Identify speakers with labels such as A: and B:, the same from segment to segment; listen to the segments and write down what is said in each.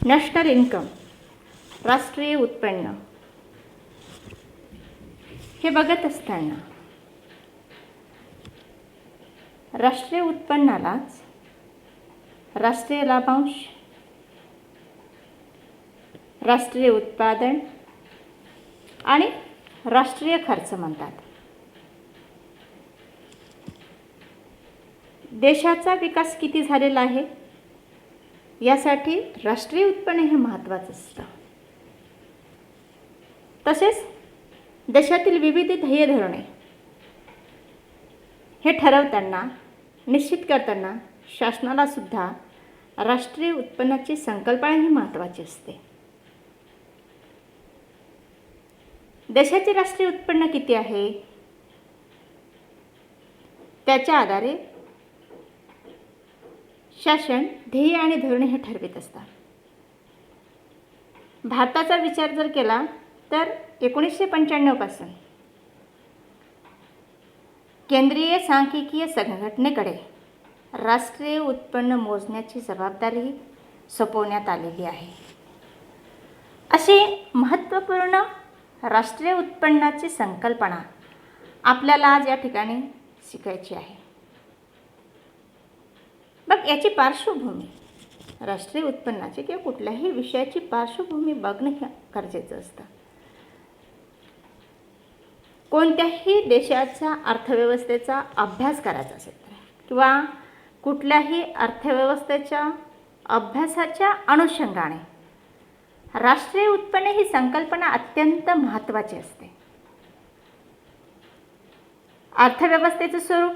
A: National income, राष्ट्रीय उत्पन्न हे बघत असताना राष्ट्रीय उत्पन्नालाच राष्ट्रीय लाभांश, राष्ट्रीय उत्पादन आणि राष्ट्रीय खर्च म्हणतात. देशाचा विकास किती झालेला आहे यासाठी राष्ट्रीय उत्पन्न हे महत्त्वाचं असतं. तसेच देशातील विविध ध्येय धोरणे हे ठरवताना, निश्चित करताना शासनाला सुद्धा राष्ट्रीय उत्पन्नाची संकल्पना ही महत्त्वाची असते. देशाचे राष्ट्रीय उत्पन्न किती आहे त्याच्या आधारे शासन ध्येय आणि धोरणे हे ठरवित असतात. भारताचा विचार जर केला तर 1995 पासून केंद्रीय सांख्यिकीय संघटनेकडे राष्ट्रीय उत्पन्न मोजण्याची जबाबदारी सोपवण्यात आलेली आहे. अशी महत्त्वपूर्ण राष्ट्रीय उत्पन्नाची संकल्पना आपल्याला आज या ठिकाणी शिकायची आहे. मग याची पार्श्वभूमी, राष्ट्रीय उत्पन्नाची किंवा कुठल्याही विषयाची पार्श्वभूमी बघणं हे गरजेचं असतं. कोणत्याही देशाच्या अर्थव्यवस्थेचा अभ्यास करायचा असेल किंवा कुठल्याही अर्थव्यवस्थेच्या अभ्यासाच्या अनुषंगाने राष्ट्रीय उत्पन्न ही संकल्पना अत्यंत महत्त्वाची असते. अर्थव्यवस्थेचं स्वरूप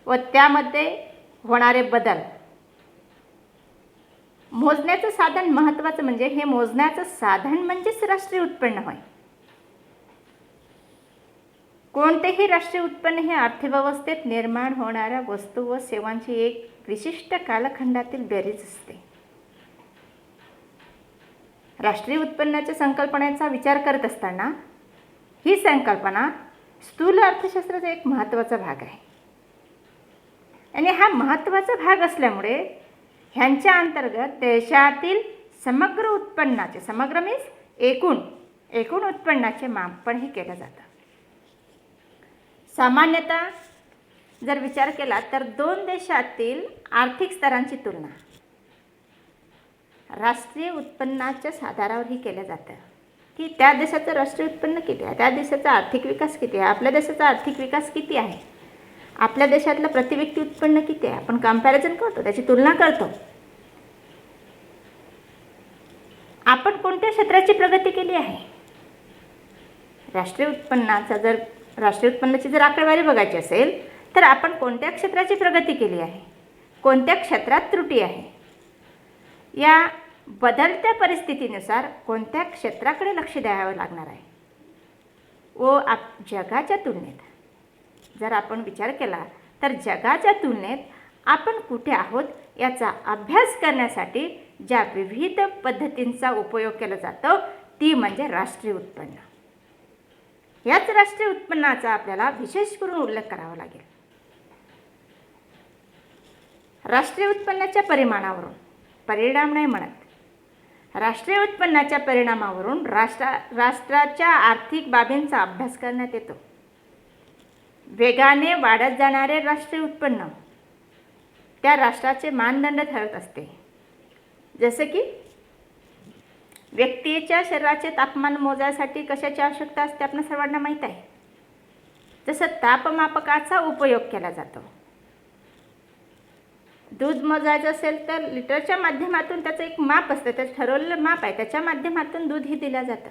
A: व त्यामध्ये होणारे बदल मोजण्याचं साधन महत्त्वाचं, म्हणजे हे मोजण्याचं साधन म्हणजेच राष्ट्रीय उत्पन्न होय. कोणतेही राष्ट्रीय उत्पन्न हे अर्थव्यवस्थेत निर्माण होणाऱ्या वस्तू व सेवांची एक विशिष्ट कालखंडातील बेरीज असते. राष्ट्रीय उत्पन्नाच्या संकल्पनेचा विचार करत असताना ही संकल्पना स्थूल अर्थशास्त्राचा एक महत्त्वाचा भाग आहे. आणि हा महत्त्वाचा भाग असल्यामुळे ह्यांच्या अंतर्गत देशातील समग्र उत्पन्नाचे, समग्र मीन्स एकूण उत्पन्नाचे मापन हे केलं जातं. सामान्यतः जर विचार केला तर दोन देशातील आर्थिक स्तरांची तुलना राष्ट्रीय उत्पन्नाच्या आधारावर ही केलं जातं की त्या देशाचं राष्ट्रीय उत्पन्न किती आहे, त्या देशाचा आर्थिक विकास किती आहे, आपल्या देशाचा आर्थिक विकास किती आहे, आपल्या देशातलं प्रतिव्यक्ती उत्पन्न किती आहे. आपण कंपॅरिझन करतो, त्याची तुलना करतो. आपण कोणत्या क्षेत्राची प्रगती केली आहे, राष्ट्रीय उत्पन्नाची जर आकडेवारी बघायची असेल तर आपण कोणत्या क्षेत्राची प्रगती केली आहे, कोणत्या क्षेत्रात त्रुटी आहे, या बदलत्या परिस्थितीनुसार कोणत्या क्षेत्राकडे लक्ष द्यावं लागणार आहे. व जगाच्या तुलनेत जर आपण विचार केला तर जगाच्या तुलनेत आपण कुठे आहोत याचा अभ्यास करण्यासाठी ज्या विविध पद्धतींचा उपयोग केला जातो ती म्हणजे राष्ट्रीय उत्पन्न. याच राष्ट्रीय उत्पन्नाचा आपल्याला विशेष करून उल्लेख करावा लागेल. राष्ट्रीय उत्पन्नाच्या परिणाम नाही म्हणत, राष्ट्रीय उत्पन्नाच्या परिणामावरून राष्ट्राच्या आर्थिक बाबींचा अभ्यास करण्यात येतो. वेगाने वाढत जाणारे राष्ट्रीय उत्पन्न त्या राष्ट्राचे मानदंड ठरत असते. जसे की व्यक्तीच्या शरीराचे तापमान मोजण्यासाठी कशाची आवश्यकता असते आपल्या सर्वांना माहीत आहे. जसं तापमापकाचा उपयोग केला जातो. दूध मोजायचं असेल तर लिटरच्या माध्यमातून त्याचं एक माप असतं, त्याचं ठरवलेलं माप आहे, त्याच्या माध्यमातून दूध ही दिलं जातं.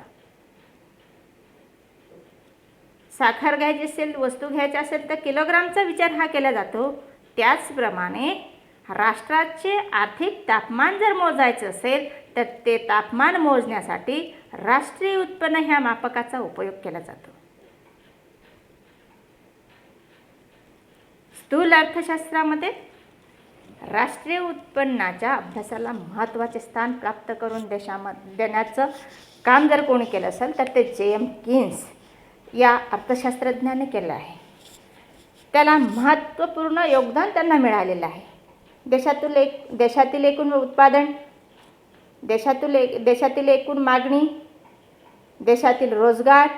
A: साखर घ्यायची असेल, वस्तू घ्यायची असेल तर किलोग्रामचा विचार हा केला जातो. त्याचप्रमाणे राष्ट्राचे आर्थिक तापमान जर मोजायचं असेल तर ते तापमान मोजण्यासाठी राष्ट्रीय उत्पन्न ह्या मापकाचा उपयोग केला जातो. स्थूल अर्थशास्त्रामध्ये राष्ट्रीय उत्पन्नाच्या अभ्यासाला महत्त्वाचे स्थान प्राप्त करून देण्याचं काम जर कोणी केलं असेल तर ते J.M. कीन्स या अर्थशास्त्रज्ञाने केलं आहे. त्याला महत्त्वपूर्ण योगदान त्यांना मिळालेलं आहे. देशातील एकूण उत्पादन देशातील एकूण मागणी, देशातील रोजगार,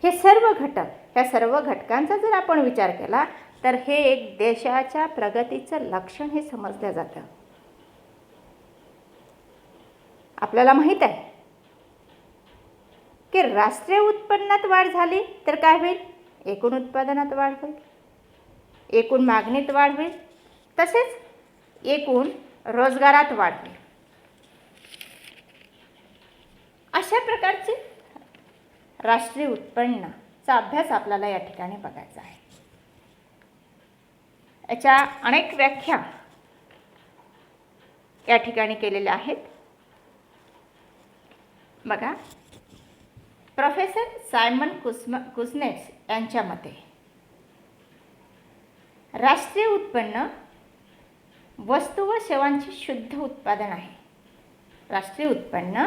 A: हे सर्व घटक, ह्या सर्व घटकांचा जर आपण विचार केला तर हे एक देशाच्या प्रगतीचं लक्षण हे समजलं जातं. आपल्याला माहीत आहे की राष्ट्रीय उत्पन्नात वाढ झाली तर काय होईल? एकूण उत्पादनात वाढ होईल, एकूण मागणीत वाढ होईल, तसेच एकूण रोजगारात वाढ होईल. अशा प्रकारचे राष्ट्रीय उत्पन्नाचा अभ्यास आपल्याला या ठिकाणी बघायचा आहे. याच्या अनेक व्याख्या या ठिकाणी केलेल्या आहेत. बघा, प्रोफेसर सायमन कुझनेट्स यांच्या मते राष्ट्रीय उत्पन्न वस्तू व सेवांचे शुद्ध उत्पादन आहे. राष्ट्रीय उत्पन्न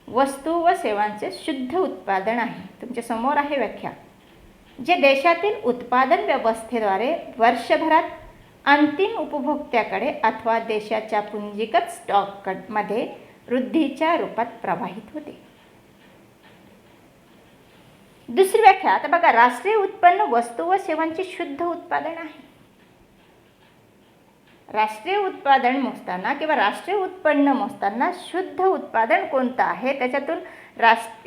A: वस्तू व सेवांचे शुद्ध उत्पादन आहे. तुमच्या समोर आहे व्याख्या. जे देशातील उत्पादन व्यवस्थेद्वारे वर्षभरात अंतिम उपभोक्त्याकडे अथवा देशाच्या पुंजीगत स्टॉकमध्ये वृद्धीच्या रूपात प्रवाहित होते. दुसरी व्याख्या, आता बघा, राष्ट्रीय उत्पन्न वस्तू व सेवांचे शुद्ध उत्पादन आहे. राष्ट्रीय उत्पादन मोजताना किंवा राष्ट्रीय उत्पन्न मोजताना शुद्ध उत्पादन कोणतं आहे, त्याच्यातून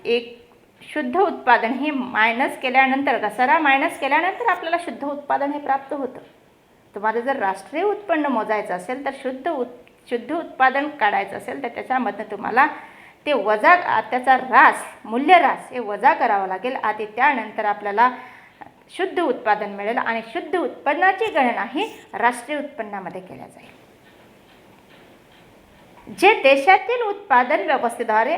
A: एक शुद्ध उत्पादन हे मायनस केल्यानंतर, घसारा मायनस केल्यानंतर आपल्याला शुद्ध उत्पादन हे प्राप्त होतं. तुम्हाला जर राष्ट्रीय उत्पन्न मोजायचं असेल तर शुद्ध उत्पादन काढायचं असेल तर त्याच्यामधनं तुम्हाला ते वजा, त्याचा मूल्यह्रास हे वजा करावं लागेल आणि त्यानंतर आपल्याला शुद्ध उत्पादन मिळेल आणि शुद्ध उत्पन्नाची गणना ही राष्ट्रीय उत्पन्नामध्ये केल्या जाईल. जे देशातील उत्पादन व्यवस्थेद्वारे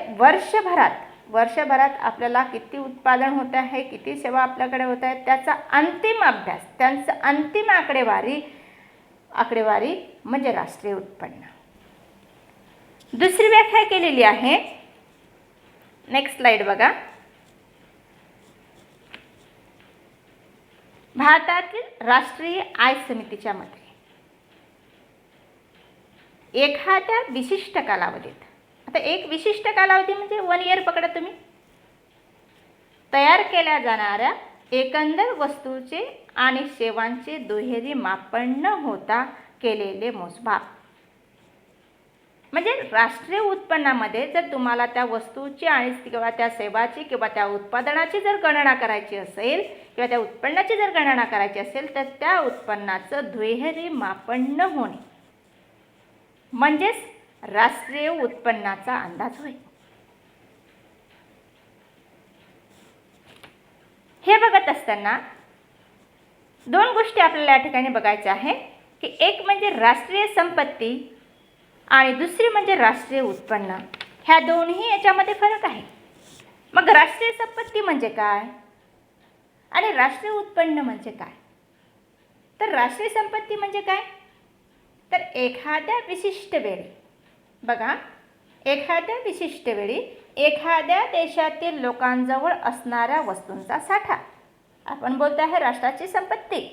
A: वर्षभरात आपल्याला किती उत्पादन होत आहे, किती सेवा आपल्याकडे होत आहेत, त्याचा अंतिम अभ्यास, त्यांचं अंतिम आकडेवारी म्हणजे राष्ट्रीय उत्पन्न. दुसरी व्याख्या केलेली आहे. नेक्स्ट स्लाइड बघा. भारतातील राष्ट्रीय आय समितीच्या मते एखाद्या विशिष्ट कालावधीत, आता एक विशिष्ट कालावधी म्हणजे 1 इयर पकडा तुम्ही, तयार केल्या जाणाऱ्या एकंदर वस्तूचे आणि सेवांचे दुहेरी मापन न होता केलेले मोजमाप. म्हणजे राष्ट्रीय उत्पन्नामध्ये जर तुम्हाला त्या वस्तूची आणि किंवा त्या सेवाची किंवा त्या उत्पादनाची जर गणना करायची असेल किंवा त्या उत्पन्नाची जर गणना करायची असेल तर त्या उत्पन्नाचं दुहेरी मापन न होणे म्हणजेच राष्ट्रीय उत्पन्नाचा अंदाज होईल. हे बघत असताना दोन गोष्टी आपल्याला या ठिकाणी बघायच्या आहे की एक म्हणजे राष्ट्रीय संपत्ती आणि दुसरी म्हणजे राष्ट्रीय उत्पन्न. ह्या दोन्ही याच्यामध्ये फरक आहे. मग राष्ट्रीय संपत्ती म्हणजे काय आणि राष्ट्रीय उत्पन्न म्हणजे काय? तर राष्ट्रीय संपत्ती म्हणजे काय, तर एखाद्या विशिष्ट वेळी, बघा, एखाद्या विशिष्ट वेळी एखाद्या देशातील लोकांजवळ असणाऱ्या वस्तूंचा साठा, आपण बोलतो आहे राष्ट्राची संपत्ती.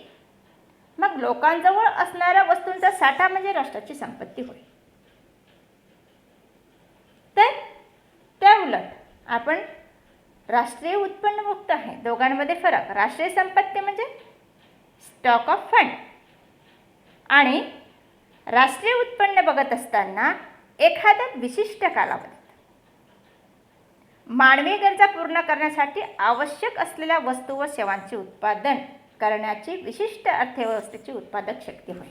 A: मग लोकांजवळ असणाऱ्या वस्तूंचा साठा म्हणजे राष्ट्राची संपत्ती होय. तर त्या उलट आपण राष्ट्रीय उत्पन्न मुक्त आहे, दोघांमध्ये फरक. राष्ट्रीय संपत्ती म्हणजे स्टॉक ऑफ फंड आणि राष्ट्रीय उत्पन्न बघत असताना एखाद्या विशिष्ट कालावधीत मानवी गरजा पूर्ण करण्यासाठी आवश्यक असलेल्या वस्तू व सेवांचे उत्पादन करण्याची विशिष्ट अर्थव्यवस्थेची उत्पादक शक्ती होय.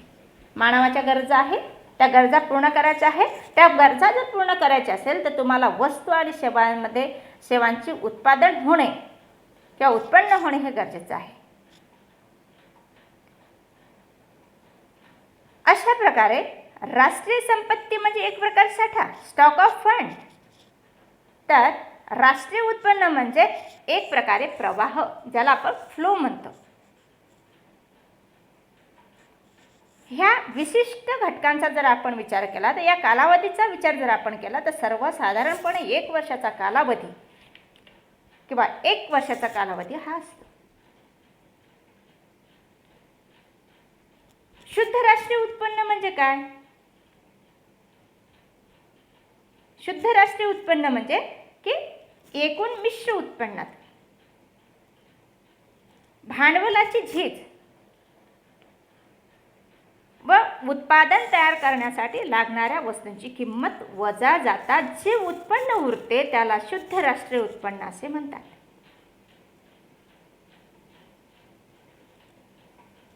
A: मानवाच्या गरजा आहे, त्या गरजा पूर्ण करायच्या आहे. त्या गरजा जर पूर्ण करायच्या असेल तर तुम्हाला वस्तू आणि सेवांचे उत्पादन होणे किंवा उत्पन्न होणे हे गरजेचं आहे. अशा प्रकारे राष्ट्रीय संपत्ती म्हणजे एक प्रकार साठा, स्टॉक ऑफ फंड, तर राष्ट्रीय उत्पन्न म्हणजे एक प्रकारे प्रवाह, ज्याला आपण फ्लो म्हणतो. ह्या विशिष्ट घटकांचा जर आपण विचार केला तर या कालावधीचा विचार जर आपण केला तर सर्वसाधारणपणे 1 वर्षाचा कालावधी किंवा 1 वर्षाचा कालावधी हा असतो. शुद्ध राष्ट्रीय उत्पन्न म्हणजे काय? शुद्ध राष्ट्रीय उत्पन्न म्हणजे की एकूण मिश्र उत्पन्नात भांडवलाची झीज व उत्पादन तयार करण्यासाठी लागणाऱ्या वस्तूंची किंमत वजा जाता जे उत्पन्न उरते त्याला शुद्ध राष्ट्रीय उत्पन्न असे म्हणतात.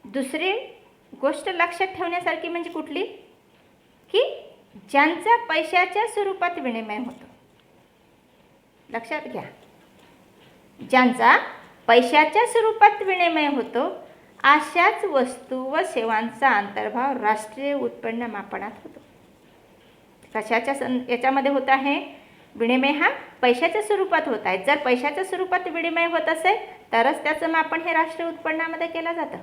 A: दुसरी गोष्ट लक्षात ठेवण्यासारखी म्हणजे कुठली, की ज्यांचा पैशाच्या स्वरूपात विनिमय होतो. लक्षात घ्या, ज्यांचा पैशाच्या स्वरूपात विनिमय होतो अशाच वस्तू व सेवांचा अंतर्भाव राष्ट्रीय उत्पन्न मापनात होतो. कशाच्या याच्यामध्ये होत आहे विनिमय, हा पैशाच्या स्वरूपात होत आहे. जर पैशाच्या स्वरूपात विनिमय होत असेल तरच त्याचं मापन हे राष्ट्रीय उत्पन्नामध्ये केलं जातं.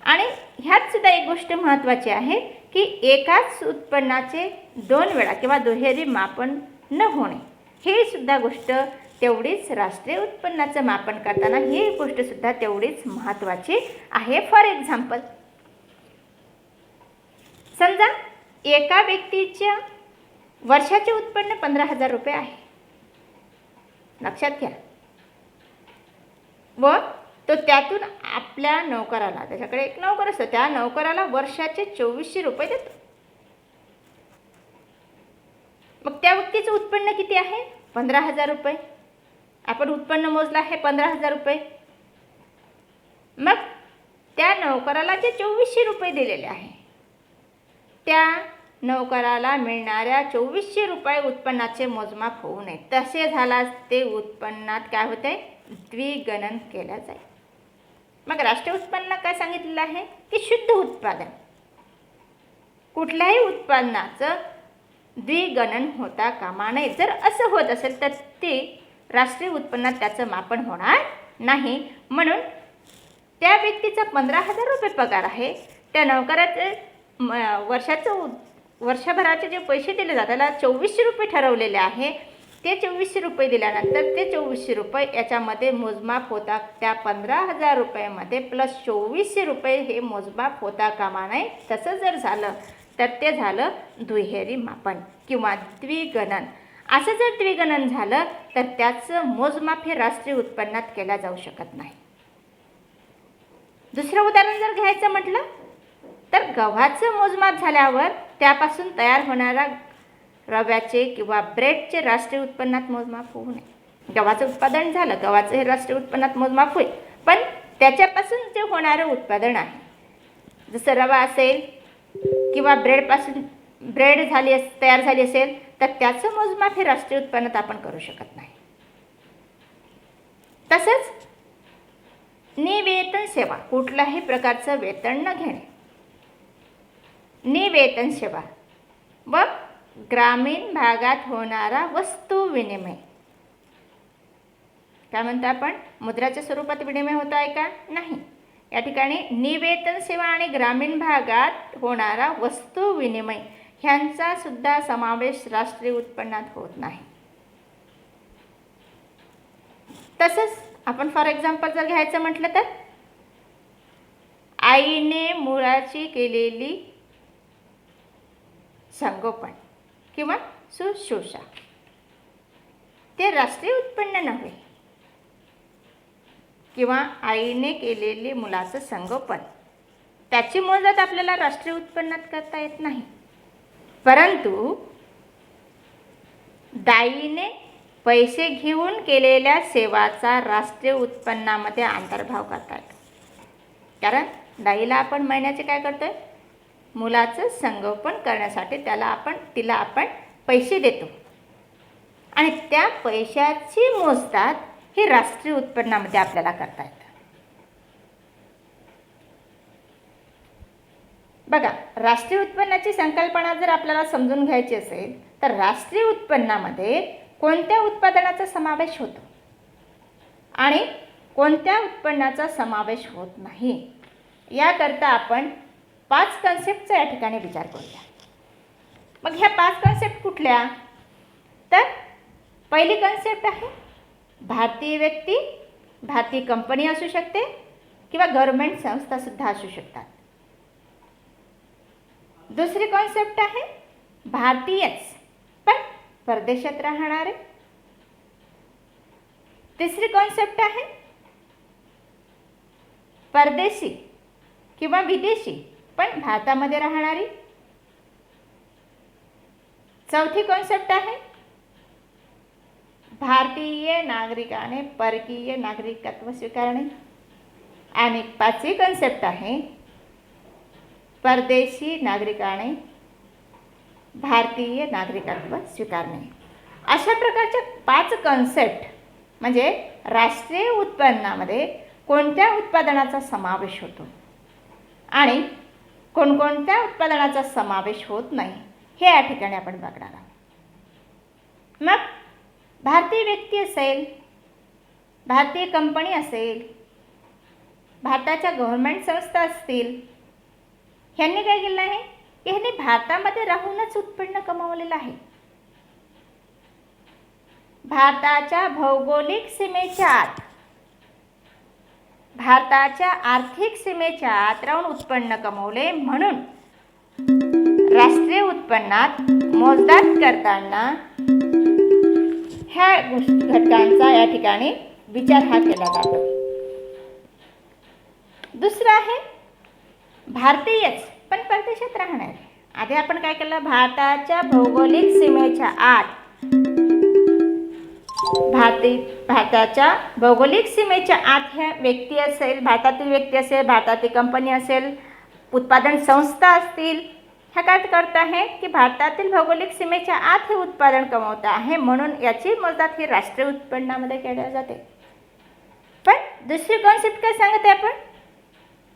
A: आणि ह्यात सुद्धा एक गोष्ट महत्त्वाची आहे की एकाच उत्पन्नाचे 2 वेळा किंवा दुहेरी मापन न होणे, हे सुद्धा गोष्ट तेवढीच राष्ट्रीय उत्पन्नाचं मापन करताना ही गोष्ट सुद्धा तेवढीच महत्त्वाची आहे. फॉर एक्झाम्पल, समजा एका व्यक्तीच्या वर्षाचे उत्पन्न 15,000 रुपये आहे. लक्षात घ्या, व तो त्यातून आपल्या नोकराला, त्याच्याकडे एक नोकर असतो, त्या नोकराला वर्षाचे 2400 रुपये देतो. मग त्या व्यक्तीचं उत्पन्न किती आहे 15,000 रुपये. आपण उत्पन्न मोजलं आहे 15,000 रुपये. मग त्या नोकराला जे 2400 रुपये दिलेले आहे त्या नोकराला मिळणाऱ्या 2400 रुपये उत्पन्नाचे मोजमाप होऊ नये. तसे झाल्यास ते उत्पन्नात काय होते, द्विगणन केलं जाईल. मग राष्ट्रीय उत्पन्न काय सांगितलेलं आहे की शुद्ध उत्पादन, कुठल्याही उत्पन्नाचं द्विगणन होता कामा नये. जर असं होत असेल तर ते राष्ट्रीय उत्पन्नात त्याचं मापन होणार नाही. म्हणून त्या व्यक्तीचा 15,000 रुपये पगार आहे, त्या नोकराचे वर्षभराचे जे पैसे दिले जातात त्याला 2400 रुपये ठरवलेले आहे. ते 2400 रुपये दिल्यानंतर ते 2400 रुपये याच्यामध्ये मोजमाप होता त्या 15,000 रुपयामध्ये प्लस 2400 रुपये हे मोजमाप होता कामा नये. तसं जर झालं तर ते झालं दुहेरी मापन किंवा द्विगणन. असं जर द्विगणन झालं तर त्याचं मोजमाप हे राष्ट्रीय उत्पन्नात केलं जाऊ शकत नाही. दुसरं उदाहरण जर घ्यायचं म्हटलं तर गव्हाचं मोजमाप झाल्यावर त्यापासून तयार होणाऱ्या रव्याचे किंवा ब्रेडचे राष्ट्रीय उत्पन्नात मोजमाप होऊ नये. गव्हाचं उत्पादन झालं, गव्हाचं हे राष्ट्रीय उत्पन्नात मोजमाप होईल, पण त्याच्यापासून जे होणारं उत्पादन आहे, जसं रवा असेल किंवा ब्रेडपासून ब्रेड तयार झाली असेल तर त्याचं मोजमाप हे राष्ट्रीय उत्पन्नात आपण करू शकत नाही. तसंच निवेतन सेवा, कुठल्याही प्रकारचं वेतन न घेणे, निवेतन सेवा व ग्रामीण भागात होणारा वस्तू विनिमय, काय म्हणतो आपण, मुद्राच्या स्वरूपात विनिमय होत आहे का, नाही. या ठिकाणी निवेतन सेवा आणि ग्रामीण भागात होणारा वस्तू विनिमय ह्यांचा सुद्धा समावेश राष्ट्रीय उत्पन्नात होत नाही. तसंच आपण फॉर एक्झाम्पल जर घ्यायचं म्हटलं तर आईने मुलाची केलेली संगोपन किंवा शुश्रूषा, ते राष्ट्रीय उत्पन्न नव्हे. किंवा आईने केलेले मुलाचं संगोपन, त्याची मोजत आपल्याला राष्ट्रीय उत्पन्नात करता येत नाही. परंतु दाईने पैसे घेऊन केलेल्या सेवाचा राष्ट्रीय उत्पन्नामध्ये अंतर्भाव करता येतो. कारण दाईला आपण महिन्याचे काय करतोय, मुलाचं संगोपन करण्यासाठी तिला आपण पैसे देतो आणि त्या पैशाची मोजदाद हे राष्ट्रीय उत्पन्नामध्ये आपल्याला करता येतं. बघा, राष्ट्रीय उत्पन्नाची संकल्पना जर आपल्याला समजून घ्यायची असेल तर राष्ट्रीय उत्पन्नामध्ये कोणत्या उत्पादनाचा समावेश होतो आणि कोणत्या उत्पन्नाचा समावेश होत नाही, याकरता आपण 5 कन्सेप्टचा या ठिकाणी विचार करूया. मग ह्या 5 कन्सेप्ट कुठल्या, तर पहिली कन्सेप्ट आहे भारतीय व्यक्ती, भारतीय कंपनी असू शकते किंवा गव्हर्नमेंट संस्थासुद्धा असू शकतात. दुसरी कॉन्सेप्ट आहे भारतीयच पण परदेशात राहणारे. तिसरी कॉन्सेप्ट आहे परदेशी किंवा विदेशी पण भारतामध्ये राहणारी. चौथी कॉन्सेप्ट आहे भारतीय नागरिकाने परकीय नागरिकत्व स्वीकारणे. आणि पाचवी कॉन्सेप्ट आहे परदेशी नागरिकाने भारतीय नागरिकत्व स्वीकारणे. अशा प्रकारच्या 5 कॉन्सेप्ट म्हणजे राष्ट्रीय उत्पन्नामध्ये कोणत्या उत्पादनाचा समावेश होतो आणि कोणकोणत्या उत्पादनाचा समावेश होत नाही हे या ठिकाणी आपण बघणार आहोत. मग भारतीय व्यक्ती असेल, भारतीय कंपनी असेल, भारताच्या गव्हर्नमेंट संस्था असतील, ह्यांनी काय केलं आहे की ह्यांनी भारतामध्ये राहूनच उत्पन्न कमावलेलं आहे. भारताच्या भौगोलिक सीमेच्या आत, भारताच्या आर्थिक सीमेच्या आत राहून उत्पन्न कमवले. म्हणून राष्ट्रीय उत्पन्नात मोजदाद करताना ह्या घटकांचा या ठिकाणी विचार हा केला जातो. दुसरं आहे भारतीयच पण परदेशात राहणारे. आधी आपण काय केलं, भारताच्या भौगोलिक सीमेच्या आत, भारताच्या भौगोलिक सीमेच्या आत ह्या व्यक्ती असेल, भारतातील व्यक्ती असेल, भारतातील कंपनी असेल, उत्पादन संस्था असतील, ह्या काय करत आहे की भारतातील भौगोलिक सीमेच्या आत हे उत्पादन कमवत आहे. म्हणून याची मोजदाद ही राष्ट्रीय उत्पन्नामध्ये केली जाते. पण दुसरी कॉन्सेप्ट काय सांगते आपण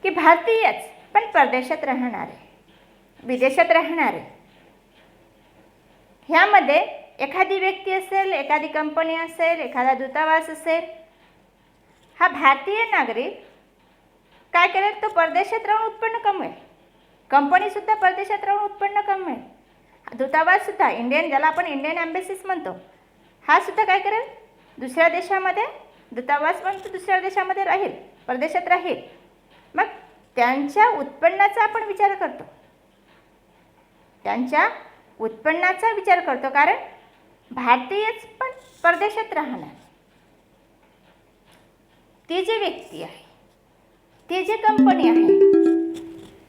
A: की भारतीयच पण परदेशात राहणारे, विदेशात राहणारे. ह्यामध्ये एखादी व्यक्ती असेल, एखादी कंपनी असेल, एखादा दूतावास असेल, हा भारतीय नागरिक काय करेल, तो परदेशात राहून उत्पन्न कमवेल. कंपनीसुद्धा परदेशात राहून उत्पन्न कमवेल. दूतावाससुद्धा इंडियन, ज्याला आपण इंडियन एम्बेसीज म्हणतो, हा सुद्धा काय करेल, दुसऱ्या देशामध्ये दूतावास म्हणतो, दुसऱ्या देशामध्ये राहील, परदेशात राहील. मग त्यांच्या उत्पन्नाचा आपण विचार करतो, त्यांच्या उत्पन्नाचा विचार करतो, कारण भारतीयच पण परदेशात राहणार. ती जी व्यक्ती आहे, ती जी कंपनी आहे,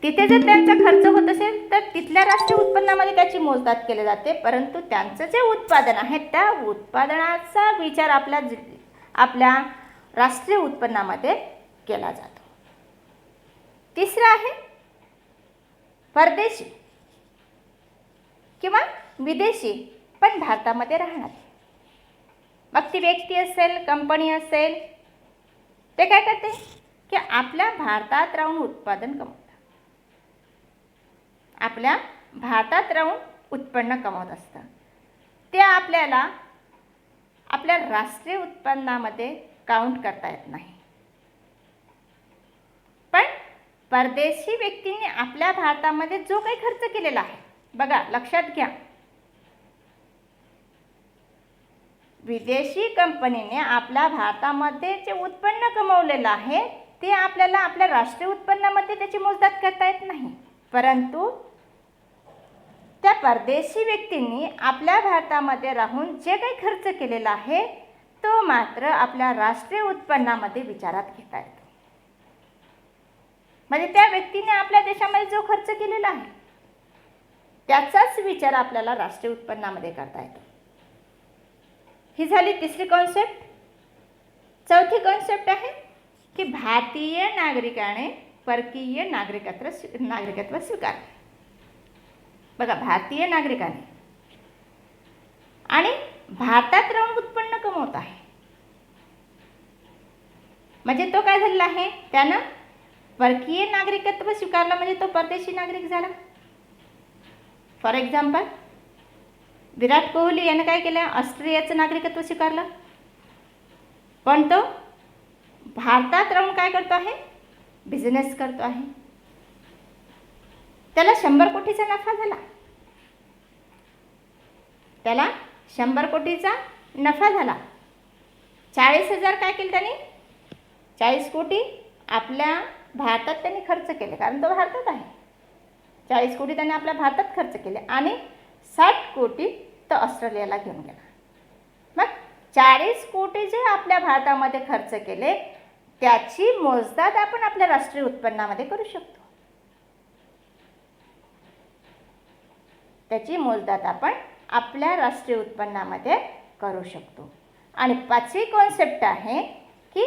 A: तिथे जर त्यांचा खर्च होत असेल तर तिथल्या राष्ट्रीय उत्पन्नामध्ये त्याची मोजदाद केली जाते. परंतु त्यांचं जे उत्पादन आहे त्या उत्पादनाचा विचार आपल्या राष्ट्रीय उत्पन्नामध्ये केला जातो. तिसरं आहे परदेशी किंवा विदेशी पण भारतामध्ये राहणार. मग ती व्यक्ती असेल, कंपनी असेल, ते काय करते की आपल्या भारतात राहून उत्पादन कमवतात, आपल्या भारतात राहून उत्पन्न कमवत असतात. ते आपल्याला आपल्या राष्ट्रीय उत्पन्नामध्ये काउंट करता येत नाही. पण परदेशी व्यक्तींनी आपल्या भारतामध्ये जो काही खर्च केलेला आहे, बघा लक्षात घ्या, विदेशी कंपनीने आपल्या भारतामध्ये जे उत्पन्न कमवलेलं आहे ते आपल्याला आपल्या राष्ट्रीय उत्पन्नामध्ये त्याची मोजदाद करता येत नाही. परंतु त्या परदेशी व्यक्तींनी आपल्या भारतामध्ये राहून जे काही खर्च केलेला आहे तो मात्र आपल्या राष्ट्रीय उत्पन्नामध्ये विचारात घेता येतो. म्हणजे त्या व्यक्तीने आपल्या देशामध्ये जो खर्च केलेला आहे त्याचाच विचार आपल्याला राष्ट्रीय उत्पन्नामध्ये करता येतो. ही झाली तिसरी कॉन्सेप्ट. चौथी कॉन्सेप्ट आहे की भारतीय नागरिकाने परकीय नागरिकत्व स्वीकार. बघा, भारतीय नागरिकाने आणि भारतात राहून उत्पन्न कमवत आहे, म्हणजे तो काय झालेला आहे, त्यानं परकीय नागरिकत्व स्वीकारलं, म्हणजे तो परदेशी नागरिक झाला. फॉर एक्झाम्पल, विराट कोहली यानं काय केलं, ऑस्ट्रेलियाचं नागरिकत्व स्वीकारलं, पण तो भारतात राहून काय करतो आहे, बिझनेस करतो आहे. त्याला 100 कोटीचा नफा झाला, त्याला 100 कोटीचा नफा झाला. 40,000 काय केलं त्यांनी, 40 कोटी आपल्या भारतात त्यांनी खर्च केले, कारण तो भारतात आहे. 40 कोटी त्यांनी आपल्या भारतात खर्च केले आणि 60 कोटी तो ऑस्ट्रेलियाला घेऊन गेला. मग 40 कोटी जे आपल्या भारतामध्ये खर्च केले त्याची मोजदाद आपण आपल्या राष्ट्रीय उत्पन्नामध्ये करू शकतो. त्याची मोजदाद आपण आपल्या राष्ट्रीय उत्पन्नामध्ये करू शकतो. आणि 5वी कॉन्सेप्ट आहे की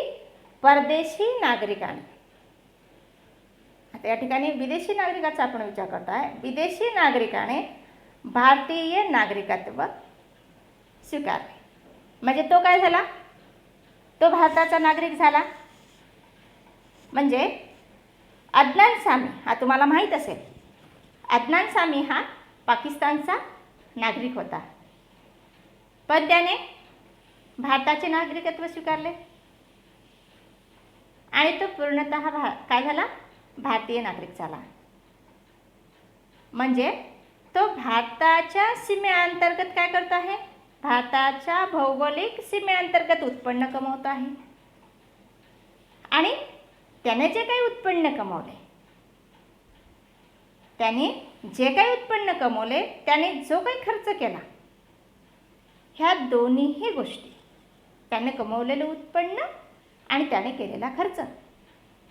A: परदेशी नागरिकांनी, आता या ठिकाणी विदेशी नागरिकाचा आपण विचार करतो आहे. विदेशी नागरिकाने भारतीय नागरिकत्व स्वीकारले म्हणजे तो काय झाला, तो भारताचा नागरिक झाला. म्हणजे अदनान सामी हा तुम्हाला माहीत असेल, अदनान सामी हा पाकिस्तानचा नागरिक होता, पण त्याने भारताचे नागरिकत्व स्वीकारले आणि तो पूर्णतः काय झाला, भारतीय नागरिक झाला. म्हणजे तो भारताच्या सीमेअंतर्गत काय करतो आहे, भारताच्या भौगोलिक सीमेअंतर्गत उत्पन्न कमवतो आहे. आणि त्याने जे काही उत्पन्न कमवले, त्याने जो काही खर्च केला, ह्या दोन्हीही गोष्टी, त्याने कमवलेलं उत्पन्न आणि त्याने केलेला खर्च,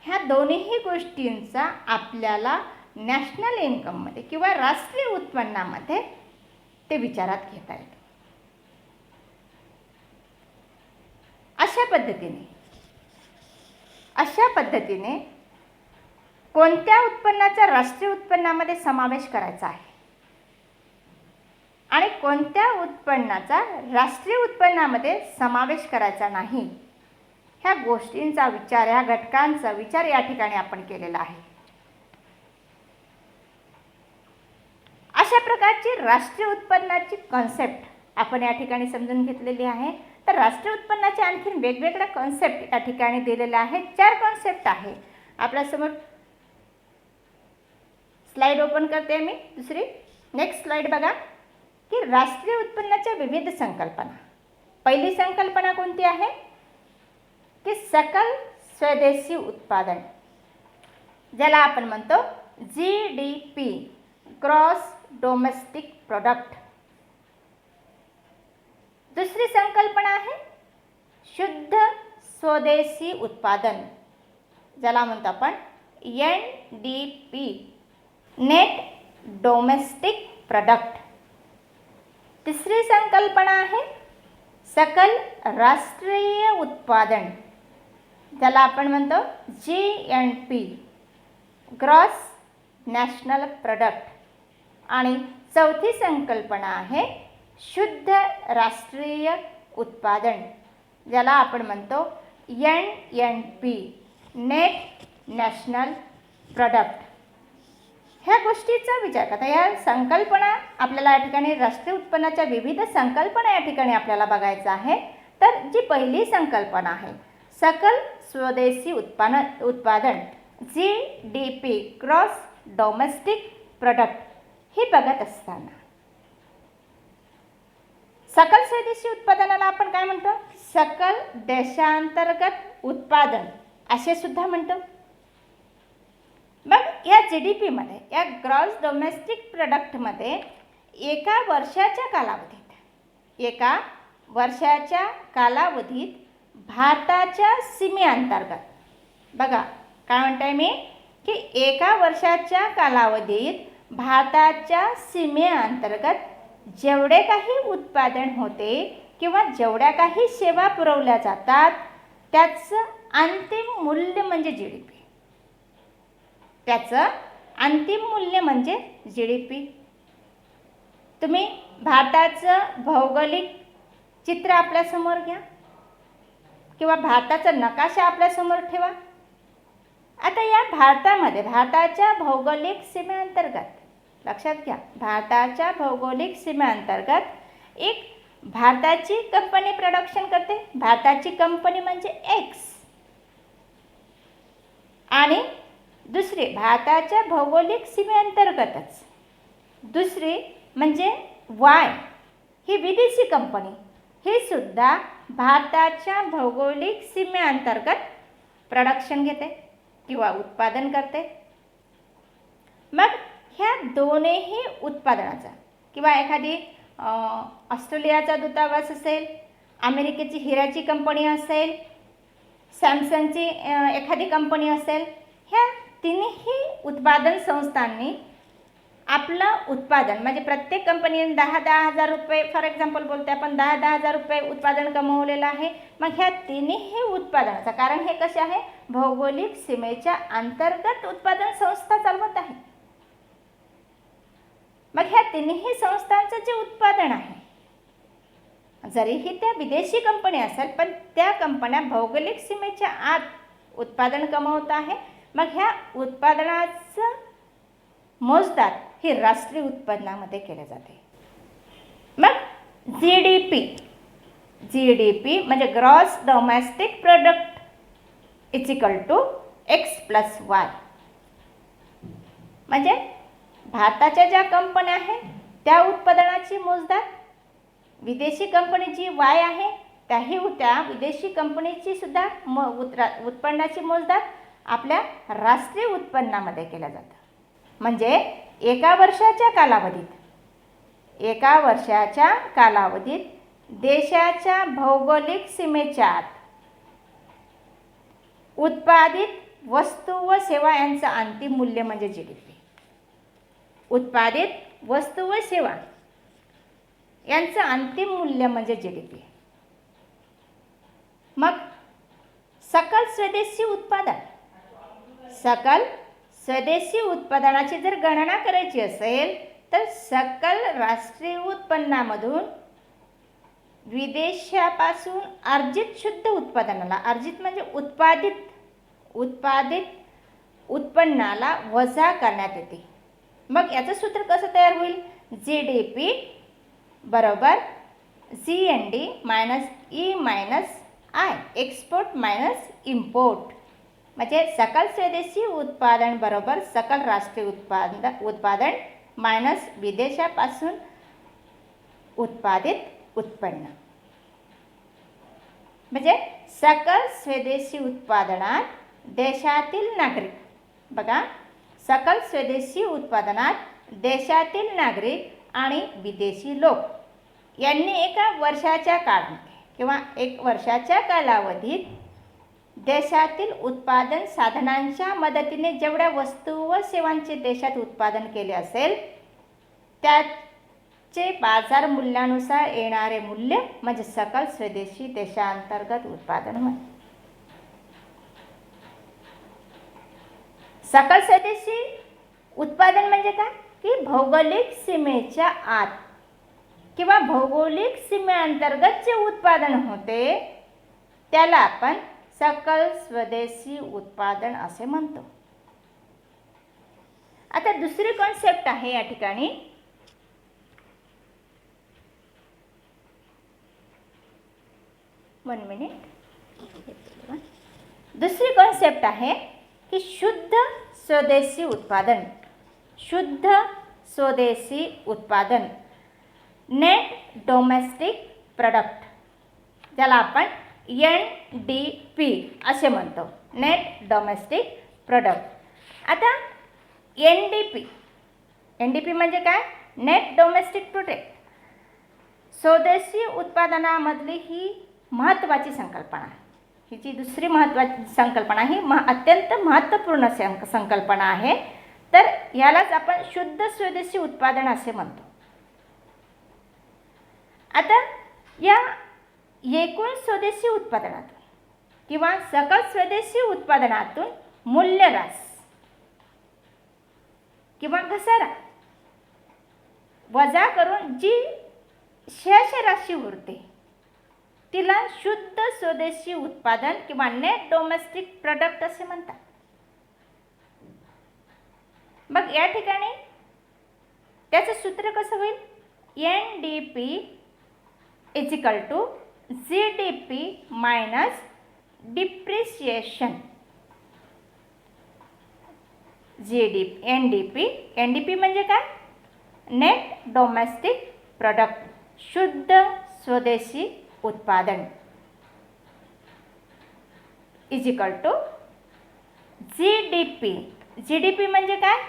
A: ह्या दोन्हीही गोष्टींचा आपल्याला नॅशनल इन्कममध्ये किंवा राष्ट्रीय उत्पन्नामध्ये ते विचारात घेता येतं. अशा पद्धतीने कोणत्या उत्पन्नाचा राष्ट्रीय उत्पन्नामध्ये समावेश करायचा आहे आणि कोणत्या उत्पन्नाचा राष्ट्रीय उत्पन्नामध्ये समावेश करायचा नाही, ह्या गोष्टींचा विचार, ह्या घटकांचा विचार या ठिकाणी आपण केलेला आहे. अशा प्रकारची राष्ट्रीय उत्पन्नाची कॉन्सेप्ट आपण या ठिकाणी समजून घेतलेली आहे. तर राष्ट्रीय उत्पन्नाचे आणखी वेगवेगळ्या कॉन्सेप्ट या ठिकाणी दिलेल्या आहेत. 4 कॉन्सेप्ट आहे आपल्यासमोर. स्लाइड ओपन करते मी दुसरी. नेक्स्ट स्लाइड बघा की राष्ट्रीय उत्पन्नाच्या विविध संकल्पना. पहिली संकल्पना कोणती आहे की सकल स्वदेशी उत्पादन, ज्याला आपण म्हणतो GDP, ग्रॉस डोमेस्टिक प्रोडक्ट. दुसरी संकल्पना आहे शुद्ध स्वदेशी उत्पादन, ज्याला म्हणतो आपण NDP, नेट डोमेस्टिक प्रोडक्ट. तिसरी संकल्पना आहे सकल राष्ट्रीय उत्पादन, ज्याला आपण म्हणतो GNP, ग्रॉस नॅशनल प्रोडक्ट. आणि चौथी संकल्पना आहे शुद्ध राष्ट्रीय उत्पादन, ज्याला आपण म्हणतो NNP, नेट नॅशनल प्रोडक्ट. ह्या गोष्टीचा विचार करता या संकल्पना आपल्याला या ठिकाणी राष्ट्रीय उत्पन्नाच्या विविध संकल्पना या ठिकाणी आपल्याला बघायचं आहे. तर जी पहिली संकल्पना आहे सकल स्वदेशी उत्पादन GDP, ग्रॉस डोमेस्टिक प्रोडक्ट, ही बघत असताना सकल स्वदेशी उत्पादनाला आपण काय म्हणतो, सकल देशांतर्गत उत्पादन असे सुद्धा म्हणतो. मग या GDPमध्ये, या ग्रॉस डोमेस्टिक प्रोडक्टमध्ये एका वर्षाच्या कालावधीत भारताच्या सीमेअंतर्गत, बघा काय म्हणताय मी की एका वर्षाच्या कालावधीत भारताच्या सीमेअंतर्गत जेवढे काही उत्पादन होते किंवा जेवढ्या काही सेवा पुरवल्या जातात त्याचं अंतिम मूल्य म्हणजे GDP. त्याचं अंतिम मूल्य म्हणजे GDP. तुम्ही भारताचं भौगोलिक चित्र आपल्यासमोर घ्या किंवा भारताचा नकाशा आपल्यासमोर ठेवा. आता या भारतामध्ये भारताच्या भौगोलिक सीमेअंतर्गत लक्षात घ्या, भारताच्या भौगोलिक सीमेअंतर्गत एक भारताची कंपनी प्रोडक्शन करते, भारताची कंपनी म्हणजे X, आणि दुसरी भारताच्या भौगोलिक सीमेअंतर्गतच दुसरी म्हणजे Y, ही विदेशी कंपनी, ही सुद्धा भारताच्या भौगोलिक सीमेअंतर्गत प्रोडक्शन घेते किंवा उत्पादन करते. मग ह्या दोन्ही उत्पादनाचा किंवा एखादी ऑस्ट्रेलियाचा दूतावास असेल, अमेरिकेची हिऱ्याची कंपनी असेल, सॅमसंगची एखादी कंपनी असेल, ह्या तिन्ही उत्पादन संस्थांनी आपलं उत्पादन म्हणजे प्रत्येक कंपनीने 10,000 रुपये फॉर एक्झाम्पल बोलते आपण 10,000 रुपये उत्पादन कमवलेलं आहे. मग ह्या तिन्ही उत्पादनाचं कारण हे कसे आहे, भौगोलिक सीमेच्या अंतर्गत उत्पादन संस्था चालवत आहे. मग ह्या तिन्ही संस्थांचं जे उत्पादन आहे, जरीही त्या विदेशी कंपनी असेल पण त्या कंपन्या भौगोलिक सीमेच्या आत उत्पादन कमवत आहे. मग ह्या उत्पादनाचं मोजदाद हे राष्ट्रीय उत्पन्नामध्ये केले जाते. मग GDP म्हणजे gross domestic product is equal to X+Y. म्हणजे भारताच्या ज्या कंपन्या आहेत त्या उत्पादनाची मोजदाद, विदेशी कंपनी जी Y आहे त्या विदेशी कंपनीची सुद्धा उत्पन्नाची मोजदाद आपल्या राष्ट्रीय उत्पन्नामध्ये केल्या जातं. म्हणजे एका वर्षाच्या कालावधीत देशाच्या भौगोलिक सीमेच्या आत उत्पादित वस्तू व सेवा यांचं अंतिम मूल्य म्हणजे GDP. उत्पादित वस्तू व सेवा यांचं अंतिम मूल्य म्हणजे GDP. मग सकल स्वदेशी उत्पादनाची जर गणना करायची असेल तर सकल राष्ट्रीय उत्पन्नामधून विदेशापासून अर्जित शुद्ध उत्पादनाला, अर्जित म्हणजे उत्पादित उत्पन्नाला वजा करण्यात येते. मग याचं सूत्र कसं तयार होईल, GDP बरोबर GND minus E minus I, export minus import. म्हणजे सकल स्वदेशी उत्पादन बरोबर सकल राष्ट्रीय उत्पादन मायनस विदेशापासून उत्पादित उत्पन्न. म्हणजे सकल स्वदेशी उत्पादनात देशातील नागरिक, बघा, सकल स्वदेशी उत्पादनात देशातील नागरिक आणि विदेशी लोक यांनी एका वर्षाच्या काळामध्ये किंवा एक वर्षाच्या कालावधीत देशातील उत्पादन साधनांच्या मदतीने जेवढ्या वस्तू व सेवांचे देशात उत्पादन केले असेल त्याचे बाजार मूल्यानुसार येणारे मूल्य म्हणजे सकल स्वदेशी देशांतर्गत उत्पादन होय. सकल स्वदेशी उत्पादन म्हणजे काय की भौगोलिक सीमेच्या आत किंवा भौगोलिक सीमेअंतर्गत जे उत्पादन होते त्याला आपण सकल स्वदेशी उत्पादन असे म्हणतो. आता दुसरी कॉन्सेप्ट आहे या ठिकाणी, दुसरी कॉन्सेप्ट आहे की शुद्ध स्वदेशी उत्पादन, नेट डोमेस्टिक प्रोडक्ट, ज्याला आपण NDP असे म्हणतो, नेट डोमेस्टिक प्रोडक्ट. आता NDP म्हणजे काय, नेट डोमेस्टिक प्रोडक्ट, स्वदेशी उत्पादनामधली ही महत्त्वाची संकल्पना आहे. हिची दुसरी महत्त्वाची संकल्पना ही अत्यंत महत्त्वपूर्ण संकल्पना आहे. तर यालाच आपण शुद्ध स्वदेशी उत्पादन असे म्हणतो. आता या एकूण स्वदेशी उत्पादनातून किंवा सकल स्वदेशी उत्पादनातून मूल्यह्रास किंवा घसारा वजा करून जी शेष राशी उरते तिला शुद्ध स्वदेशी उत्पादन किंवा नेट डोमेस्टिक प्रोडक्ट असे म्हणतात. मग या ठिकाणी त्याचं सूत्र कसं होईल, NDP is equal to GDP minus depreciation. NDP म्हणजे काय, नेट डोमेस्टिक प्रोडक्ट, शुद्ध स्वदेशी उत्पादन इज इक्वल टू GDP म्हणजे काय,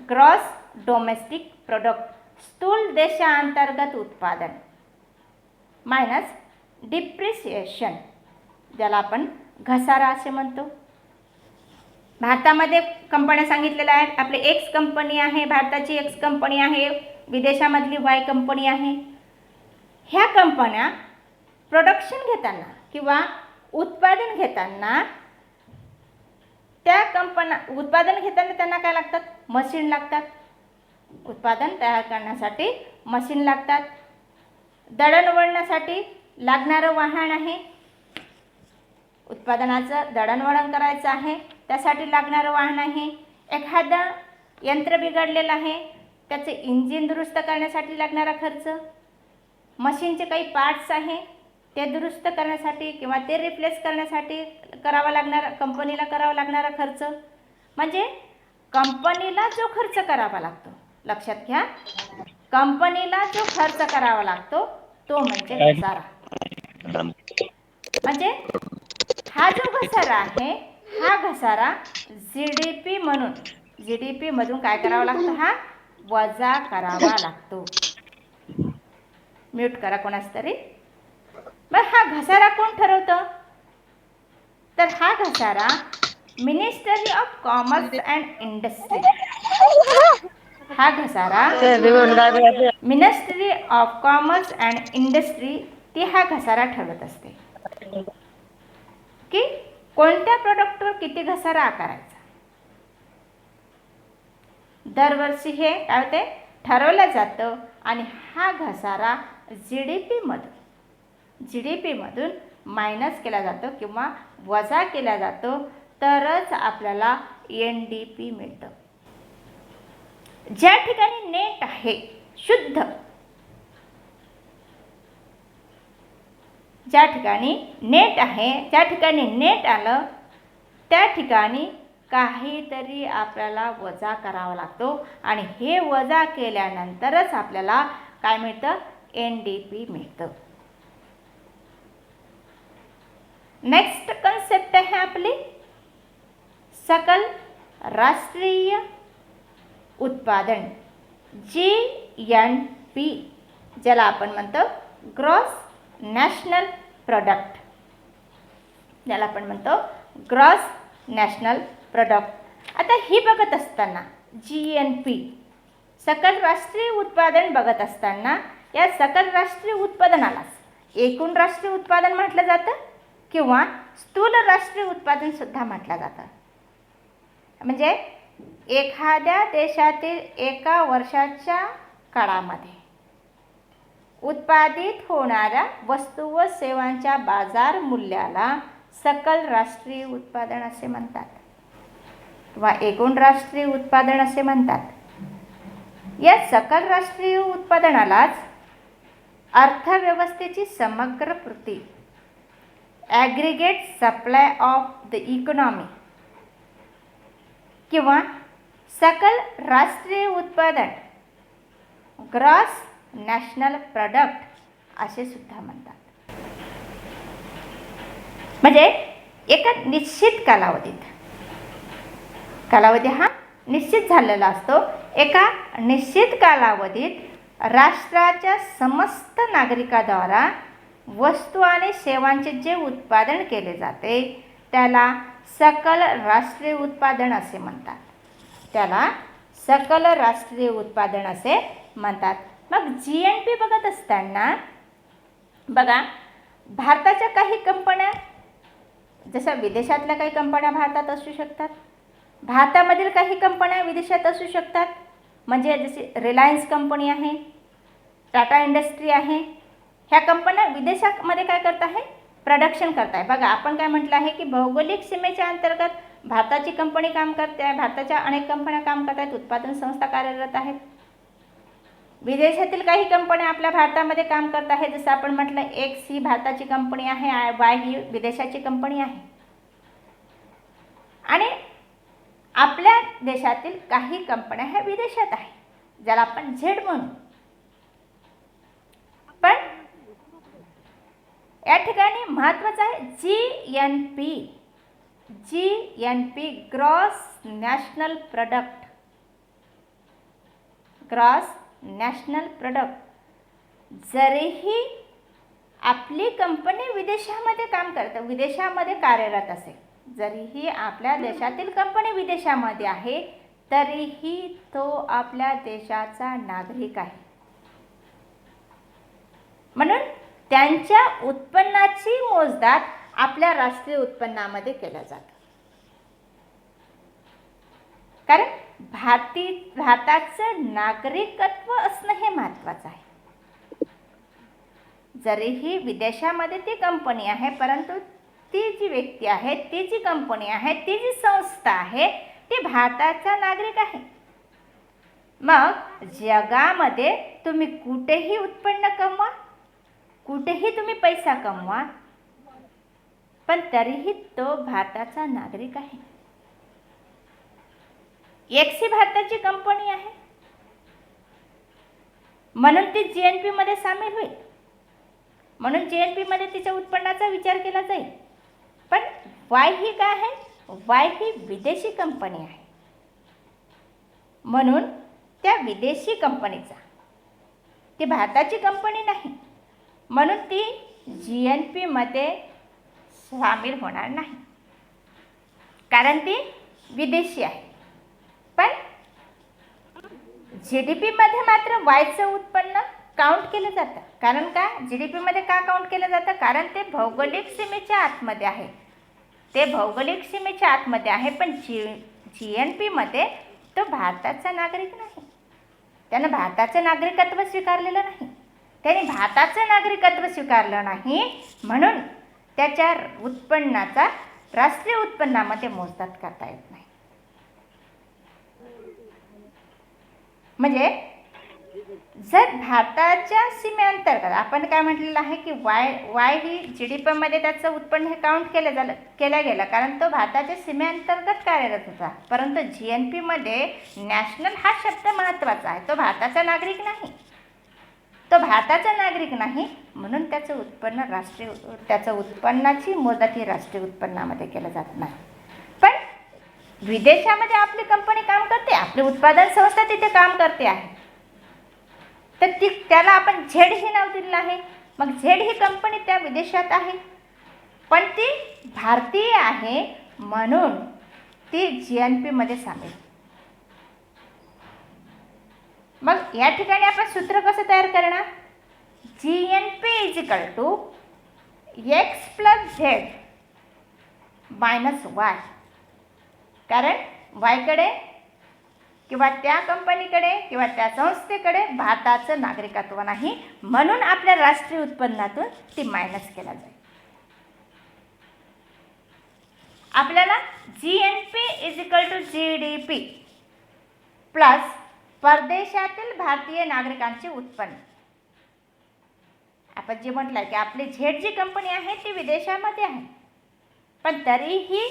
A: ग्रॉस डोमेस्टिक प्रोडक्ट, स्थूल देशांतर्गत उत्पादन मायनस डिप्रिसिएशन, ज्याला आपण घसारा असे म्हणतो. भारतामध्ये कंपन्या सांगितलेल्या आहेत. आपली एक्स कंपनी आहे, भारताची एक्स कंपनी आहे, विदेशामधली वाय कंपनी आहे. ह्या कंपन्या प्रोडक्शन घेताना किंवा उत्पादन घेताना उत्पादन घेताना त्यांना काय लागतात? मशीन लागतात. उत्पादन तयार करण्यासाठी मशीन लागतात. दळणवळणासाठी लागणारं वाहन आहे. उत्पादनाचं दळणवळण करायचं आहे, त्यासाठी लागणारं वाहन आहे. एखादं यंत्र बिघडलेलं आहे, त्याचे इंजिन दुरुस्त करण्यासाठी लागणारा खर्च, मशीनचे काही पार्ट्स आहे ते दुरुस्त करण्यासाठी किंवा ते रिप्लेस करण्यासाठी कंपनीला करावा लागणारा खर्च, म्हणजे कंपनीला जो खर्च करावा लागतो, लक्षात घ्या, कंपनीला जो खर्च करावा लागतो तो म्हणजे घसारा. म्हणजे हा जो घसारा आहे, हा घसारा GDP म्हणून, GDP मधून काय करावा लागतो? हा वजा करावा लागतो. म्यूट करा कोणाच तरी. मग हा घसारा कोण ठरवतं? तर हा घसारा ministry of commerce and industry, हा घसारा ministry of commerce and industry ती हा घसारा ठरवत असते की कोणत्या प्रोडक्टवर किती घसारा आकारायचा. दरवर्षी हे काय होते? ठरवलं जातं आणि हा घसारा GDP मधून मायनस केला जातो किंवा वजा केला जातो, तरच आपल्याला NDP मिळतं. ज्या ठिकाणी नेट आहे, शुद्ध, ज्या ठिकाणी नेट आहे, ज्या ठिकाणी नेट आलं त्या ठिकाणी काहीतरी आपल्याला वजा करावा लागतो आणि हे वजा केल्यानंतरच आपल्याला काय मिळतं? NDP मिळतं. नेक्स्ट कन्सेप्ट आहे आपली सकल राष्ट्रीय उत्पादन, GNP, ज्याला आपण म्हणतो ग्रॉस नॅशनल प्रोडक्ट, ज्याला आपण म्हणतो ग्रॉस नॅशनल प्रोडक्ट. आता ही बघत असताना GNP सकल राष्ट्रीय उत्पादन बघत असताना या सकल राष्ट्रीय उत्पादनालाच एकूण राष्ट्रीय उत्पादन म्हटलं जातं किंवा स्थूल राष्ट्रीय उत्पादन सुद्धा म्हटलं जातं. म्हणजे एखाद्या देशातील एका वर्षाच्या काळामध्ये उत्पादित होणाऱ्या वस्तू व सेवांच्या बाजार मूल्याला सकल राष्ट्रीय उत्पादन असे म्हणतात किंवा एकूण राष्ट्रीय उत्पादन असे म्हणतात. या सकल राष्ट्रीय उत्पादनालाच अर्थव्यवस्थेची समग्र पूर्ती, aggregate supply of the economy किंवा सकल राष्ट्रीय उत्पादन, ग्रॉस नॅशनल प्रोडक्ट असे सुद्धा म्हणतात. म्हणजे एका निश्चित कालावधी हा निश्चित झालेला असतो. एका निश्चित कालावधीत राष्ट्राच्या समस्त नागरिकांद्वारा वस्तू आणि सेवांचे जे उत्पादन केले जाते त्याला सकल राष्ट्रीय उत्पादन असे म्हणतात. त्याला सकल राष्ट्रीय उत्पादन असे म्हणतात. मग GNP बघत असताना बघा, भारताच्या काही कंपन्या, जसं विदेशातल्या काही कंपन्या भारतात असू शकतात, भारतामधील काही कंपन्या विदेशात असू शकतात. म्हणजे जशी रिलायन्स कंपनी आहे, टाटा इंडस्ट्री आहे, ह्या कंपन्या विदेशामध्ये काय करत आहे? प्रोडक्शन करत आहे. बघा, आपण काय म्हटलं आहे की भौगोलिक सीमेच्या अंतर्गत भारताची कंपनी काम करते आहे, भारताच्या अनेक कंपन्या काम करत आहेत, उत्पादन संस्था कार्यरत आहेत. विदेशातील काही कंपन्या आपल्या भारतामध्ये काम करत आहेत. जसं आपण म्हटलं एक्स ही भारताची कंपनी आहे, वाय ही विदेशाची कंपनी आहे. आणि आपल्या देशातील काही कंपन्या ह्या विदेशात आहेत, ज्याला आपण झेड म्हणू. पण या ठिकाणी महत्त्वाचं आहे GNP gross national product, gross national product, जरीही आपली कंपनी विदेशामध्ये काम करते, विदेशामध्ये कार्यरत असेल, जरीही आपल्या देशातील कंपनी विदेशामध्ये आहे, तरीही तो आपल्या देशाचा नागरिक आहे. म्हणून त्यांच्या उत्पन्नाची मोजदाद आपल्या राष्ट्रीय उत्पन्नामध्ये केलं जातं. कारण भारताचं नागरिकत्व असणं हे महत्त्वाचं आहे. जरीही विदेशामध्ये ती कंपनी आहे, परंतु ती जी व्यक्ती आहे, ती जी कंपनी आहे, ती जी संस्था आहे, ती भारताचा नागरिक आहे. मग जगामध्ये तुम्ही कुठेही उत्पन्न कमवा, कुठेही तुम्ही पैसा कमवा, पण तरीही तो भारताचा नागरिक आहे. एक्सी भारताची कंपनी आहे, म्हणून ती GNP मध्ये सामील होईल, म्हणून GNP मध्ये तिच्या उत्पन्नाचा विचार केला जाईल. पण वाय ही काय आहे? वाय ही विदेशी कंपनी आहे, म्हणून त्या विदेशी कंपनीचा, ती भारताची कंपनी नाही, म्हणून ती GNP मध्ये सामील होणार नाही, कारण ती विदेशी आहे. पण GDP मध्ये मात्र वायचं उत्पन्न काउंट केलं जातं. कारण का GDP मध्ये का काउंट केलं जातं? कारण ते भौगोलिक सीमेच्या आतमध्ये आहे, ते भौगोलिक सीमेच्या आतमध्ये आहे. पण GNP मध्ये तो भारताचा नागरिक नाही, त्यानं भारताचं नागरिकत्व स्वीकारलेलं नाही, त्याने भारताचं नागरिकत्व स्वीकारलं नाही, म्हणून त्याच्या उत्पन्नाचा राष्ट्रीय उत्पन्नामध्ये मोजदाद करता येत नाही. म्हणजे जर भारताच्या सीमेअंतर्गत आपण काय म्हटलेलं आहे की वाय ही GDP मध्ये त्याचं उत्पन्न हे काउंट केलं गेलं, कारण तो भारताच्या सीमेअंतर्गत कार्यरत होता. परंतु GNP मध्ये नॅशनल हा शब्द महत्त्वाचा आहे, तो भारताचा नागरिक नाही, तो भारताचा नागरिक नाही, म्हणून त्याचं उत्पन्न त्याचं उत्पन्नाची मोजदाद ही राष्ट्रीय उत्पन्नामध्ये केलं जात नाही. पण विदेशामध्ये आपली कंपनी काम करते, आपली उत्पादन संस्था तिथे काम करते आहे, तर त्याला आपण झेड हे नाव दिलेलं आहे. मग झेड ही कंपनी त्या विदेशात आहे, पण ती भारतीय आहे, म्हणून ती GNP मध्ये सामील. मग या ठिकाणी आपण सूत्र कसं तयार करणार? GNP = X + Z - Y. कारण वायकडे किंवा त्या कंपनीकडे किंवा त्या संस्थेकडे भारताचं नागरिकत्व नाही, म्हणून आपल्या राष्ट्रीय उत्पन्नातून ती मायनस केला जाईल. आपल्याला GNP = GDP प्लस परदेशातील भारतीय नागरिकांचे उत्पन्न. आपण जे म्हटलं की आपली झेड जी कंपनी आहे ती विदेशामध्ये आहे, पण तरीही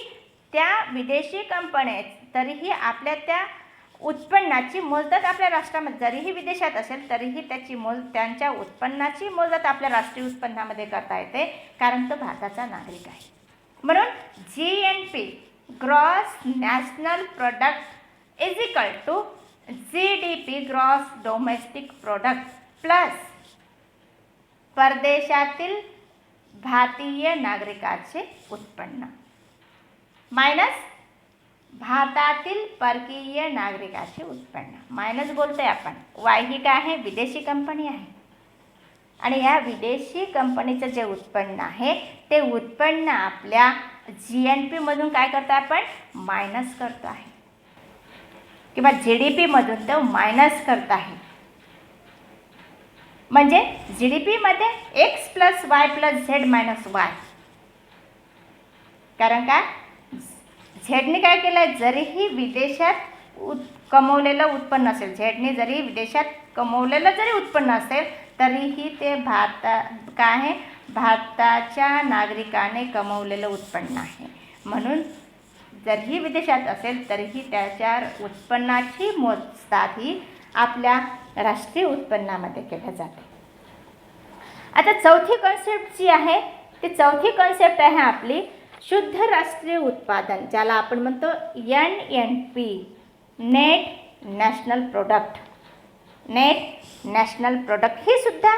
A: त्या विदेशी कंपन्या तरीही आपल्या त्या उत्पन्नाची मोजदाद आपल्या राष्ट्रामध्ये, जरीही विदेशात असेल तरीही त्यांच्या उत्पन्नाची मोजदाद आपल्या राष्ट्रीय उत्पन्नामध्ये करता येते, कारण तो भारताचा नागरिक आहे. म्हणून GNP gross national product = GDP gross domestic product plus परदेशातील भारतीय नागरिकाचे उत्पन्न मायनस भारतातील परकीय नागरिकाचे उत्पन्न. मायनस बोलतोय आपण. वाय ही काय आहे? विदेशी कंपनी आहे, आणि या विदेशी कंपनीचं जे उत्पन्न आहे ते उत्पन्न आपल्या GNP मधून काय करतो आपण? मायनस करतो आहे, किंवा GDP मधून तो मायनस करत आहे. म्हणजे GDP मध्ये X + Y + Z - Y. कारण का झेडने काय केलं? जरीही विदेशात कमवलेलं उत्पन्न असेल, झेडने जरी विदेशात कमवलेलं जरी उत्पन्न असेल, तरीही ते काय आहे? भारताच्या नागरिकाने कमवलेलं उत्पन्न आहे, म्हणून जरीही विदेशात असेल तरीही त्याच्या उत्पन्नाची मोजदाद ही आपल्या राष्ट्रीय उत्पन्नामध्ये केल्या जाते. आता चौथी कॉन्सेप्ट जी आहे, ती चौथी कॉन्सेप्ट आहे आपली शुद्ध राष्ट्रीय उत्पादन, ज्याला आपण म्हणतो NNP net national product. Net national product ही सुद्धा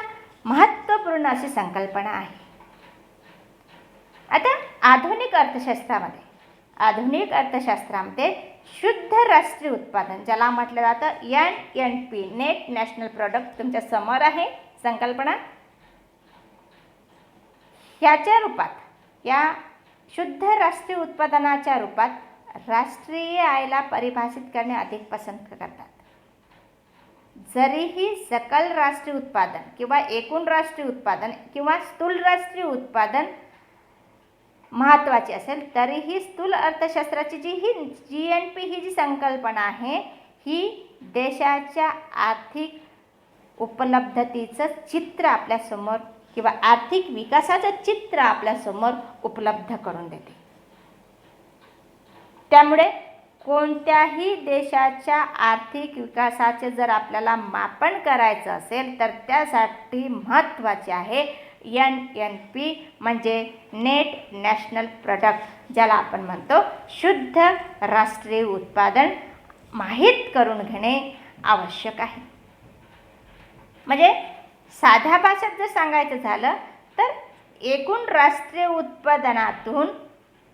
A: महत्त्वपूर्ण अशी संकल्पना आहे. आता आधुनिक अर्थशास्त्रामध्ये शुद्ध राष्ट्रीय उत्पादन ज्याला म्हटलं जातं NNP नेट नॅशनल प्रोडक्ट तुमच्या समोर आहे संकल्पना. ह्याच्या रूपात या शुद्ध राष्ट्रीय उत्पादनाच्या रूपात राष्ट्रीय आयला परिभाषित करणे अधिक पसंत करतात. जरीही सकल राष्ट्रीय उत्पादन किंवा एकूण राष्ट्रीय उत्पादन किंवा स्थूल राष्ट्रीय उत्पादन महत्त्वाची असेल तरीही स्थूल अर्थशास्त्राची ही GNP ही जी संकल्पना आहे ही देशाच्या आर्थिक उपलब्धतेचं चित्र आपल्यासमोर किंवा आर्थिक विकासाचं चित्र आपल्यासमोर उपलब्ध करून देते. त्यामुळे कोणत्याही देशाच्या आर्थिक विकासाचे जर आपल्याला मापन करायचं असेल तर त्यासाठी महत्त्वाचे आहे NNP म्हणजे नेट नॅशनल प्रोडक्ट ज्याला आपण म्हणतो शुद्ध राष्ट्रीय उत्पादन माहीत करून घेणे आवश्यक आहे. म्हणजे साध्या भाषेत जर सांगायचं झालं तर एकूण राष्ट्रीय उत्पादनातून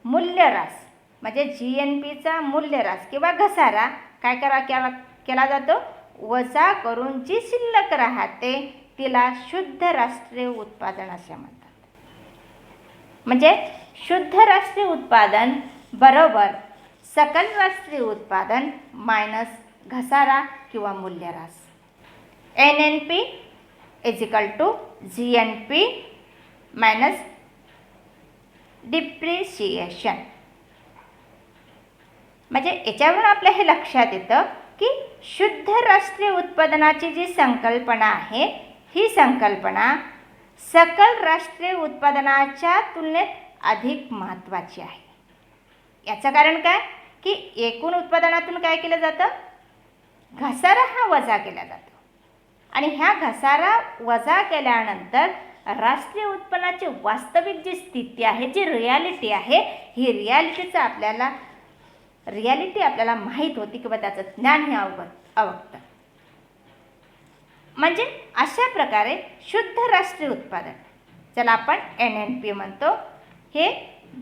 A: मूल्यह्रास म्हणजे GNPचा मूल्यह्रास किंवा घसारा काय केला जातो वजा करून जी शिल्लक राहते तिला शुद्ध राष्ट्रीय उत्पादन असे म्हणतात. म्हणजे शुद्ध राष्ट्रीय उत्पादन बरोबर सकल राष्ट्रीय उत्पादन मायनस घसारा किंवा मूल्यह्रास. NNP = GNP minus depreciation. म्हणजे याच्यावरून आपल्या हे लक्षात येतं की शुद्ध राष्ट्रीय उत्पादनाची जी संकल्पना आहे ही संकल्पना सकल राष्ट्रीय उत्पादनाच्या तुलनेत अधिक महत्त्वाची आहे. याचं कारण काय की एकूण उत्पादनातून काय केलं जातं घसारा हा वजा केला जातो आणि ह्या घसारा वजा केल्यानंतर राष्ट्रीय उत्पन्नाची वास्तविक जी स्थिती आहे जी रियालिटी आहे ही रियालिटी आपल्याला माहीत होती किंवा त्याचं ज्ञान हे अवगतं. म्हणजे अशा प्रकारे शुद्ध राष्ट्रीय उत्पादन ज्याला आपण NNP म्हणतो हे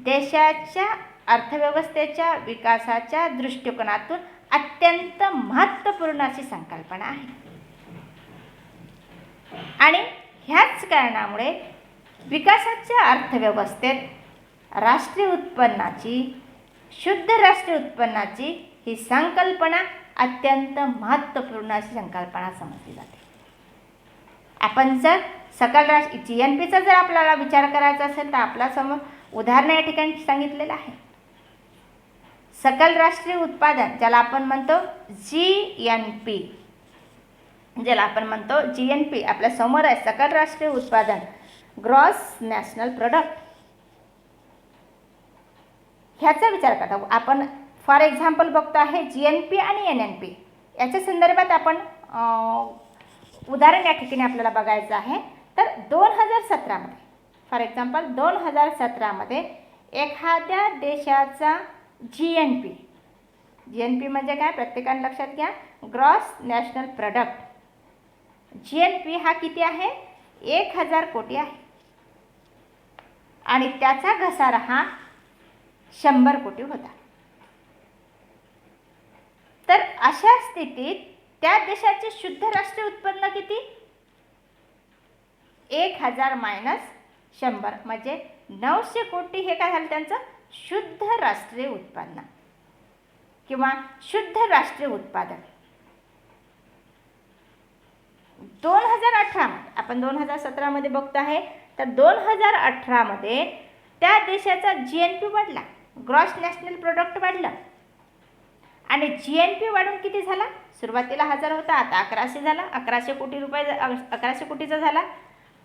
A: देशाच्या अर्थव्यवस्थेच्या विकासाच्या दृष्टिकोनातून अत्यंत महत्त्वपूर्ण अशी संकल्पना आहे. आणि ह्याच कारणामुळे विकासाच्या अर्थव्यवस्थेत राष्ट्रीय उत्पन्नाची शुद्ध राष्ट्रीय उत्पन्नाची ही संकल्पना अत्यंत महत्त्वपूर्ण अशी संकल्पना समजली जाते. आपण जर सकल GNPचा जर आपल्याला विचार करायचा असेल तर आपल्यासमोर उदाहरण या ठिकाणी सांगितलेलं आहे. सकल राष्ट्रीय उत्पादन ज्याला आपण म्हणतो GNP आपल्या समोर आहे सकल राष्ट्रीय उत्पादन ग्रॉस नॅशनल प्रोडक्ट. ह्याचा विचार करता आपण फॉर एक्झाम्पल बघतो आहे GNP आणि NNP याच्या संदर्भात आपण उदाहरण या ठिकाणी आपल्याला बघायचं आहे. तर 2017मध्ये फॉर एक्झाम्पल 2017मध्ये एखाद्या देशाचा GNP म्हणजे काय प्रत्येकाने लक्षात घ्या ग्रॉस नॅशनल प्रोडक्ट GNP हा किती आहे 1000 कोटी आहे आणि त्याचा घसारा हा 100 कोटी होता. तर अशा स्थितीत त्या देशाचे शुद्ध राष्ट्रीय उत्पन्न किती 1000 - 100 म्हणजे 900 कोटी हे काय झालं त्यांचं शुद्ध राष्ट्रीय उत्पन्न किंवा शुद्ध राष्ट्रीय उत्पादन. 2018 आपण 2017मध्ये बघतो आहे तर 2018मध्ये त्या देशाचा GNP वाढला ग्रॉस नॅशनल प्रोडक्ट वाढलं आणि GNP वाढून किती झाला सुरुवातीला 1000 होता आता 1100 झाला 1100 कोटीचा झाला.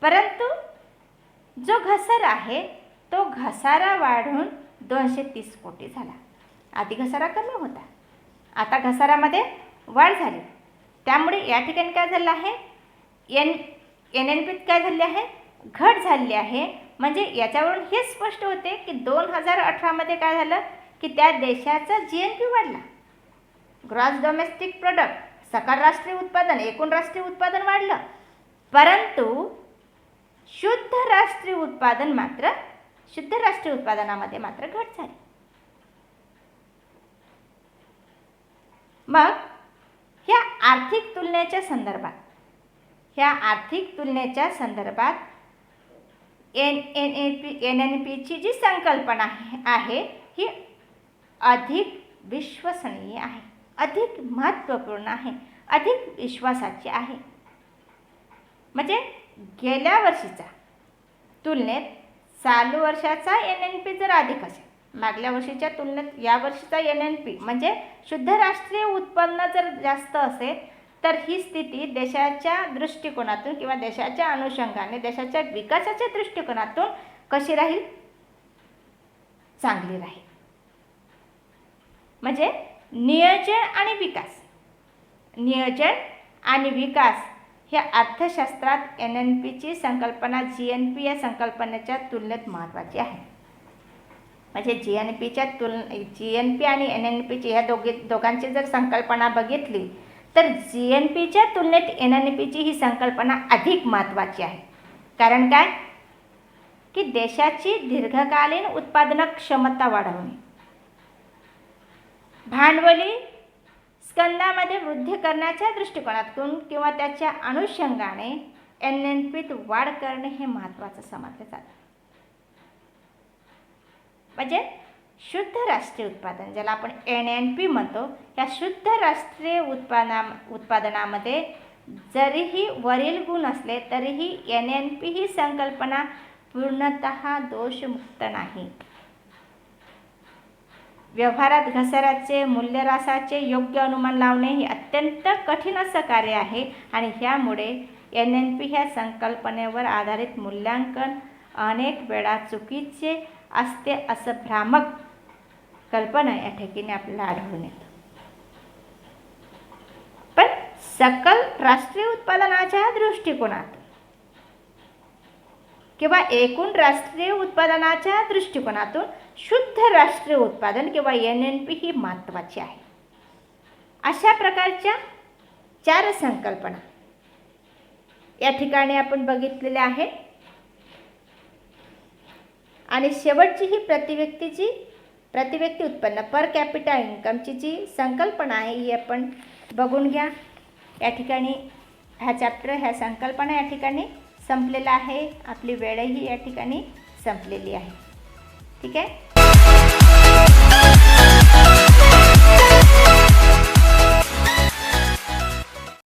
A: परंतु जो घसारा आहे तो घसारा वाढून 230 कोटी झाला. आधी घसारा कमी होता आता घसारामध्ये वाढ झाली. त्यामुळे या ठिकाणी काय झालं आहे NNP काय झाले आहे घट झाली आहे. म्हणजे याच्यावरून हे स्पष्ट होते की 2018मध्ये काय झालं की त्या देशाचा GNP वाढला ग्रॉस डोमेस्टिक प्रोडक्ट सकल राष्ट्रीय उत्पादन, एकूण राष्ट्रीय उत्पादन वाढलं, परंतु शुद्ध राष्ट्रीय उत्पादनामध्ये मात्र घट झाली. मग ह्या आर्थिक तुलनेच्या संदर्भात NNPची जी संकल्पना आहे ही अधिक विश्वसनीय आहे, अधिक महत्त्वपूर्ण आहे, अधिक विश्वासाची आहे. म्हणजे गेल्या वर्षीच्या तुलनेत चालू वर्षाचा NNP जर अधिक असेल, मागल्या वर्षीच्या तुलनेत या वर्षीचा NNP म्हणजे शुद्ध राष्ट्रीय उत्पन्न जर जास्त असेल, तर ही स्थिती देशाच्या दृष्टिकोनातून किंवा देशाच्या अनुषंगाने, देशाच्या विकासाच्या दृष्टिकोनातून कशी राहील? चांगली राहील. म्हणजे नियोजन आणि विकास ह्या अर्थशास्त्रात NNPची संकल्पना GNP या संकल्पनेच्या तुलनेत महत्त्वाची आहे. म्हणजे GNP आणि NNPची ह्या दोघांची जर संकल्पना बघितली तर GNPच्या तुलनेत NNPची ही संकल्पना अधिक महत्त्वाची आहे. कारण काय की देशाची दीर्घकालीन उत्पादन क्षमता वाढवणे, भांडवली स्कंदामध्ये वृद्धी करण्याच्या दृष्टिकोनातून किंवा त्याच्या अनुषंगाने NNPत वाढ करणे हे महत्त्वाचं समजले जाते. म्हणजे शुद्ध राष्ट्रीय उत्पादन, ज्याला आपण NNP म्हणतो, या शुद्ध राष्ट्रीय उत्पादनामध्ये जरीही वरील गुण असले तरीही NNP ही संकल्पना पूर्णतः दोषमुक्त नाही. व्यवहारात घसाऱ्याचे, मूल्यह्रासाचे योग्य अनुमान लावणे हे अत्यंत कठीण असं कार्य आहे आणि ह्यामुळे NNP ह्या संकल्पनेवर आधारित मूल्यांकन अनेक वेळा चुकीचे असते असं भ्रामक कल्पना या ठिकाणी आपल्याला आढळून येतं. पण सकल राष्ट्रीय उत्पादनाच्या दृष्टिकोनात किंवा एकूण राष्ट्रीय उत्पादनाच्या दृष्टिकोनातून शुद्ध राष्ट्रीय उत्पादन किंवा NNP ही महत्त्वाची आहे. अशा प्रकारच्या 4 संकल्पना या ठिकाणी आपण बघितलेल्या आहेत. आणि शेवटची ही प्रतिव्यक्ती उत्पन्न पर कॅपिटा इन्कमची जी संकल्पना आहे ही आपण बघून घ्या. या ठिकाणी ह्या संकल्पना या ठिकाणी संपलेला आहे. आपली वेळही या ठिकाणी संपलेली आहे. ठीक आहे.